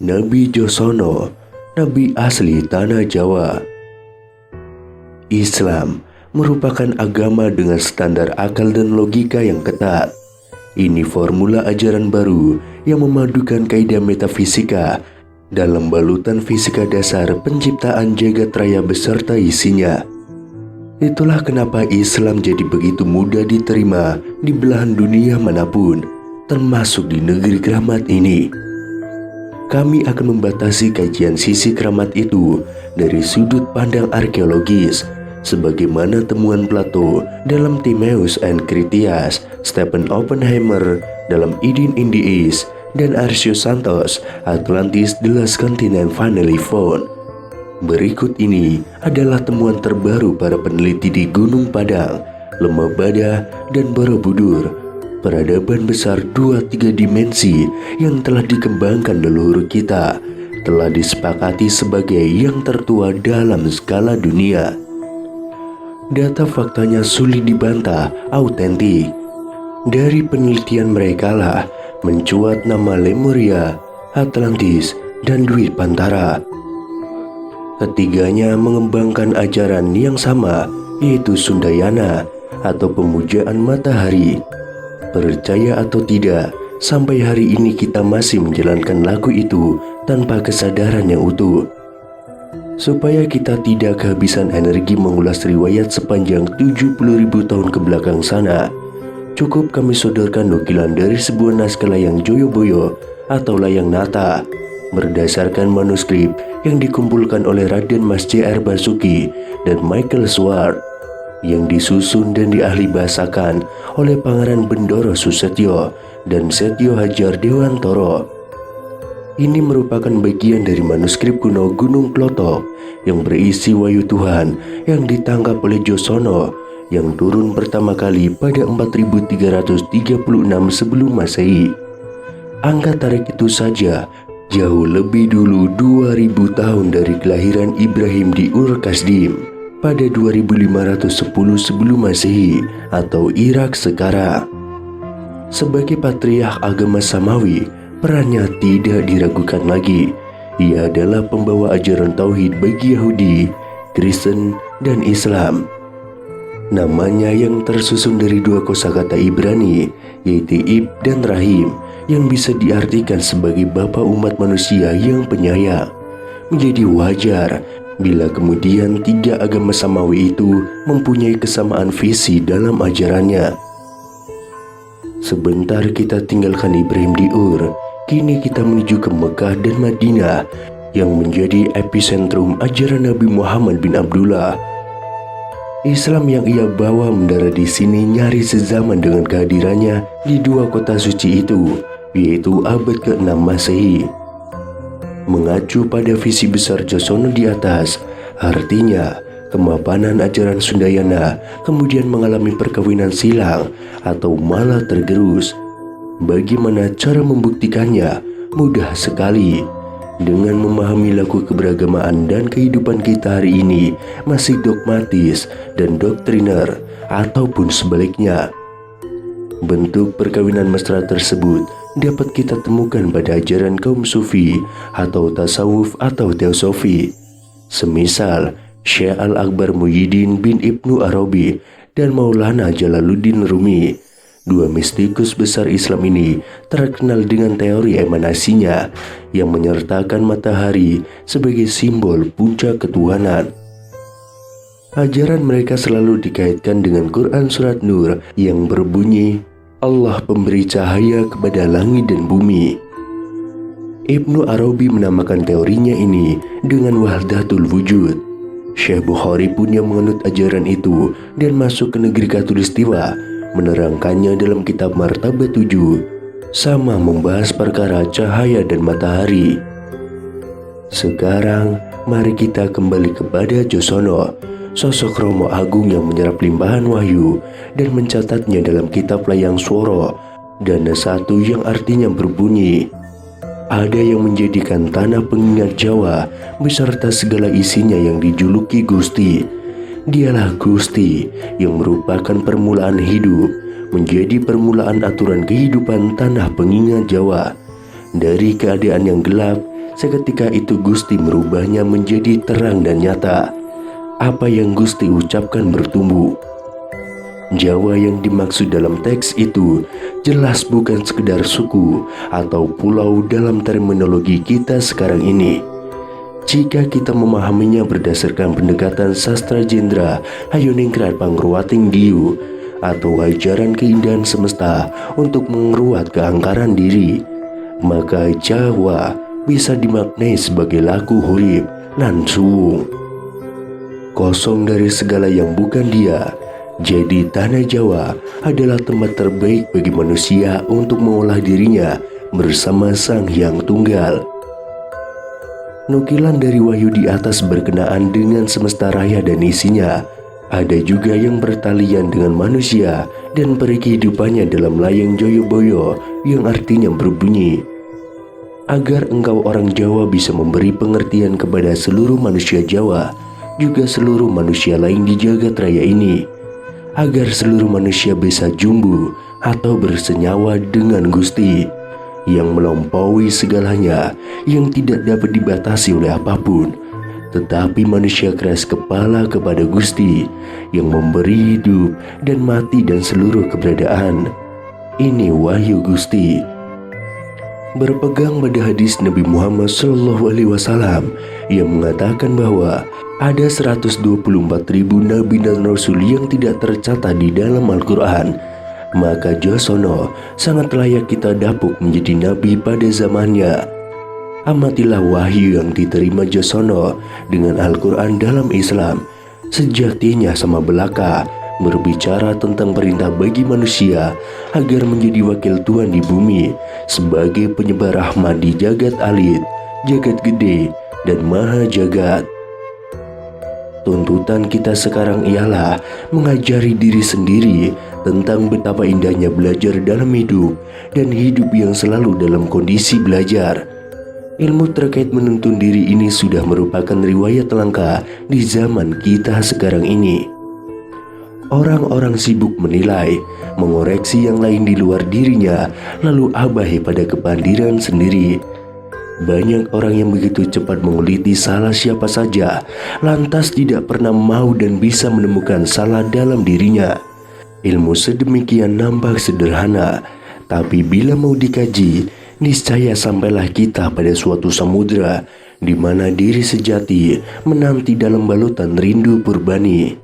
Nabi Josono, nabi asli tanah Jawa. Islam merupakan agama dengan standar akal dan logika yang ketat. Ini formula ajaran baru yang memadukan kaidah metafisika dalam balutan fisika dasar penciptaan jagat raya beserta isinya. Itulah kenapa Islam jadi begitu mudah diterima di belahan dunia manapun, termasuk di negeri keramat ini. Kami akan membatasi kajian sisi keramat itu dari sudut pandang arkeologis, sebagaimana temuan Plato dalam Timaeus and Critias, Stephen Oppenheimer dalam Eden in the East, dan Arsius Santos, Atlantis the Last Continent Finally Found. Berikut ini adalah temuan terbaru para peneliti di Gunung Padang, Lembah Badah, dan Borobudur, peradaban besar 2-3 dimensi yang telah dikembangkan leluhur kita, telah disepakati sebagai yang tertua dalam skala dunia. Data faktanya sulit dibantah, autentik. Dari penelitian mereka lah mencuat nama Lemuria, Atlantis, dan Dwi Pantara. Ketiganya mengembangkan ajaran yang sama, yaitu Sundayana atau pemujaan matahari. Percaya atau tidak, sampai hari ini kita masih menjalankan lagu itu tanpa kesadaran yang utuh. Supaya kita tidak kehabisan energi mengulas riwayat sepanjang 70.000 tahun ke belakang sana, cukup kami sodorkan nukilan dari sebuah naskah layang Joyoboyo atau layang Nata berdasarkan manuskrip yang dikumpulkan oleh Raden Mas J.R. Basuki dan Michael Swart, yang disusun dan diahli bahasakan oleh Pangeran Bendoro Susetyo dan Setyo Hajar Dewantoro. Ini merupakan bagian dari manuskrip kuno Gunung Klotok yang berisi wahyu Tuhan yang ditangkap oleh Josono yang turun pertama kali pada 4336 sebelum Masehi. Angka tarik itu saja jauh lebih dulu 2000 tahun dari kelahiran Ibrahim di Ur Kasdim pada 2510 sebelum Masehi atau Irak sekarang. Sebagai patriark agama Samawi, perannya tidak diragukan lagi. Ia adalah pembawa ajaran tauhid bagi Yahudi, Kristen, dan Islam. Namanya yang tersusun dari dua kosakata Ibrani, yaitu Ib dan Rahim, yang bisa diartikan sebagai bapa umat manusia yang penyayang. Menjadi wajar bila kemudian tiga agama Samawi itu mempunyai kesamaan visi dalam ajarannya. Sebentar kita tinggalkan Ibrahim di Ur, kini kita menuju ke Mekah dan Madinah yang menjadi epicentrum ajaran Nabi Muhammad bin Abdullah. Islam yang ia bawa mendarat di sini nyaris sezaman dengan kehadirannya di dua kota suci itu, yaitu abad ke-6 Masehi. Mengacu pada visi besar Josono di atas, artinya kemapanan ajaran Sundayana kemudian mengalami perkawinan silang atau malah tergerus. Bagaimana cara membuktikannya? Mudah sekali. Dengan memahami laku keberagamaan dan kehidupan kita hari ini masih dogmatis dan doktriner ataupun sebaliknya. Bentuk perkawinan mesra tersebut dapat kita temukan pada ajaran kaum sufi atau tasawuf atau teosofi. Semisal Syekh Al-Akbar Muhyiddin bin Ibnu Arabi dan Maulana Jalaluddin Rumi. Dua mistikus besar Islam ini terkenal dengan teori emanasinya yang menyertakan matahari sebagai simbol puncak ketuhanan. Ajaran mereka selalu dikaitkan dengan Quran Surat Nur yang berbunyi, Allah pemberi cahaya kepada langit dan bumi. Ibnu Arabi menamakan teorinya ini dengan Wahdatul Wujud. Syekh Bukhari pun yang menganut ajaran itu dan masuk ke negeri Khatulistiwa menerangkannya dalam kitab Martabat 7, sama membahas perkara cahaya dan matahari. Sekarang mari kita kembali kepada Josono, sosok Romo Agung yang menyerap limpahan wahyu dan mencatatnya dalam kitab Layang Swara, Dana 1 yang artinya berbunyi, ada yang menjadikan tanah pengingat Jawa beserta segala isinya yang dijuluki Gusti. Dialah Gusti yang merupakan permulaan hidup, menjadi permulaan aturan kehidupan tanah pengingat Jawa. Dari keadaan yang gelap seketika itu Gusti merubahnya menjadi terang dan nyata. Apa yang Gusti ucapkan bertumbuh. Jawa yang dimaksud dalam teks itu jelas bukan sekedar suku atau pulau dalam terminologi kita sekarang ini. Jika kita memahaminya berdasarkan pendekatan sastra Jendra Hayoningrat Pangruating Diu atau ajaran keindahan semesta untuk mengeruat keangkaran diri, maka Jawa bisa dimaknai sebagai laku hurip lan suwung. Kosong dari segala yang bukan dia. Jadi tanah Jawa adalah tempat terbaik bagi manusia untuk mengolah dirinya bersama Sang Hyang Tunggal. Nukilan dari wahyu di atas berkenaan dengan semesta raya dan isinya. Ada juga yang bertalian dengan manusia dan peri kehidupannya dalam layang Joyoboyo yang artinya berbunyi, agar engkau orang Jawa bisa memberi pengertian kepada seluruh manusia Jawa, juga seluruh manusia lain di jagat raya ini, agar seluruh manusia bisa jumbu atau bersenyawa dengan Gusti yang melampaui segalanya, yang tidak dapat dibatasi oleh apapun. Tetapi manusia keras kepala kepada Gusti yang memberi hidup dan mati dan seluruh keberadaan. Ini wahyu Gusti. Berpegang pada hadis Nabi Muhammad SAW yang mengatakan bahwa ada 124.000 nabi dan rasul yang tidak tercatat di dalam Al-Quran, maka Josono sangat layak kita dapuk menjadi nabi pada zamannya. Amatilah wahyu yang diterima Josono dengan Al-Quran dalam Islam. Sejatinya sama belaka, berbicara tentang perintah bagi manusia agar menjadi wakil Tuhan di bumi sebagai penyebar rahmat di jagat alit, jagat gede, dan maha jagat. Tuntutan kita sekarang ialah mengajari diri sendiri tentang betapa indahnya belajar dalam hidup dan hidup yang selalu dalam kondisi belajar. Ilmu terkait menuntun diri ini sudah merupakan riwayat langka di zaman kita sekarang ini. Orang-orang sibuk menilai, mengoreksi yang lain di luar dirinya, lalu abai pada kepandiran sendiri. Banyak orang yang begitu cepat menguliti salah siapa saja, lantas tidak pernah mau dan bisa menemukan salah dalam dirinya. Ilmu sedemikian nampak sederhana, tapi bila mau dikaji, niscaya sampailah kita pada suatu samudera di mana diri sejati menanti dalam balutan rindu purbani.